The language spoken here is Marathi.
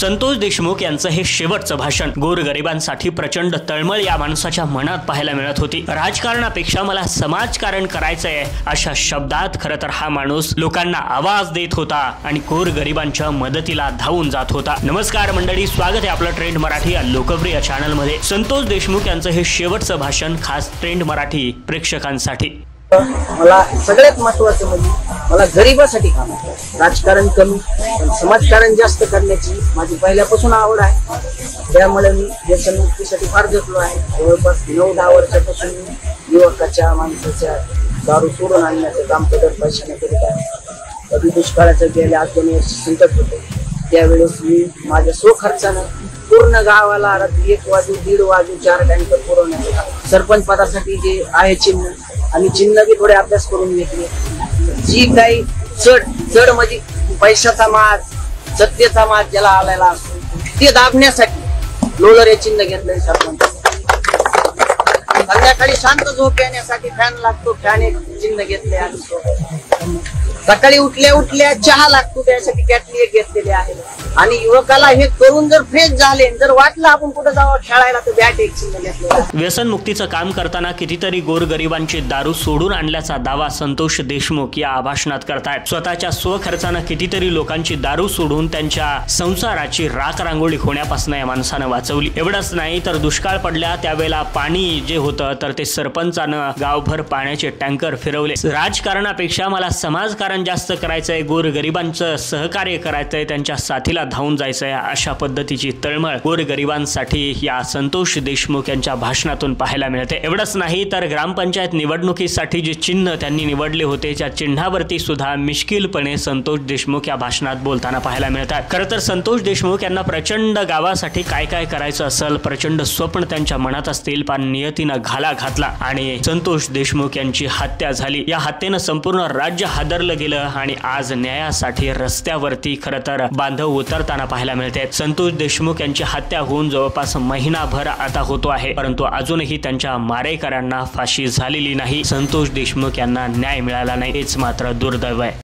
संतोष देशमुख यांचं हे शेवटचं भाषण गोरगरिबांसाठी प्रचंड तळमळ या माणसाच्या मनात पाहायला मिळत होती। राजकारणापेक्षा मला समाजकारण करायचंय अशा शब्दात खरं तर हा माणूस लोकांना आवाज देत होता आणि गोरगरिबांच्या मदतीला धावून जात होता। नमस्कार मंडळी, स्वागत आहे आपलं ट्रेंड मराठी या लोकप्रिय चॅनल मध्ये। संतोष देशमुख यांचं हे शेवटचं भाषण खास ट्रेंड मराठी प्रेक्षकांसाठी। मला सगळ्यात महत्त्वाचं म्हणजे मला गरिबासाठी काम आहे। राजकारण कमी पण समाजकारण जास्त करण्याची माझी पहिल्यापासून आवड आहे। त्यामुळे मी व्यसनमुक्तीसाठी फार झटलो आहे। जवळपास 9-10 वर्षापासून युवकाच्या माणसाच्या दारू सोडून आणण्याचं काम पदर पैशाने करीत आहे। कधी दुष्काळाचं गेल्या 2 वर्ष संकट होते, त्यावेळेस मी माझ्या स्वखर्चानं पूर्ण गावाला रात्री 1 वाजून 1:30 वाजून 4 टँकर पुरवण्याचं काम। सरपंच पदासाठी जे आहे चिन्ह आणि चिन्ह बी थोडे अभ्यास करून घेतले। जी काही चढ म्हणजे पैशाचा माज, सत्तेचा माज ज्याला आलेला असतो ते दाबण्यासाठी लोलर हे चिन्ह घेतलंय सरपंच। संध्याकाळी शांत झोप येण्यासाठी फॅन लागतो, फॅन एक चिन्ह घेतले आणि सकाळी उठल्या चहा लागतो त्यासाठी कॅटली एक घेतलेले आहे। आणि युवकाला हे करून जर फ्रेश झाले, जर वाटलं आपण कुठे जावं खेळायला तर बॅट एक चिन्ह घेतलेला आहे। व्यसनमुक्तीचं काम करताना कितीतरी गोरगरिबांची दारू सोडून आणल्याचा दावा संतोष देशमुख या भाषणात करतायत। स्वतःच्या स्वखर्चानं कितीतरी लोकांची दारू सोडून त्यांच्या संसाराची राख रांगोळी होण्यापासून या माणसानं वाचवली। एवढंच नाही तर दुष्काळ पडल्या त्यावेळेला पाणी जे होतं तर ते सरपंचानं गावभर पाण्याचे टँकर फिरवले। राजकारणापेक्षा मला समाजकारण जास्त करायचंय, गोरगरिबांचं सहकार्य करायचंय, त्यांच्या साथीला धावून जायचंय अशा पद्धतीची तळमळ गोरगरिबांसाठी या संतोष देशमुख यांच्या भाषणातून पाहायला मिळते। एवढंच नाही तर ग्रामपंचायत निवडणुकीसाठी जे चिन्ह त्यांनी निवडले होते त्या चिन्हावरती सुद्धा मिश्किलपणे संतोष देशमुख या भाषणात बोलताना पाहायला मिळतात। खरं तर संतोष देशमुख यांना प्रचंड गावासाठी काय काय करायचं असेल, प्रचंड स्वप्न त्यांच्या मनात असतील, पण नियतीनं घाला घातला आणि संतोष देशमुख यांची हत्या झाली। या हत्येनं संपूर्ण राज्य हादरलं गेलं आणि आज न्यायासाठी रस्त्यावरती खरं तर बांधव उतरताना पाहायला मिळते। संतोष देशमुख यांची हत्या होऊन जवळपास महिनाभर आता होतो आहे, परंतु अजूनही त्यांच्या मारेकऱ्यांना फाशी झालेली नाही। संतोष देशमुख यांना न्याय मिळाला नाही, हेच मात्र दुर्दैव आहे।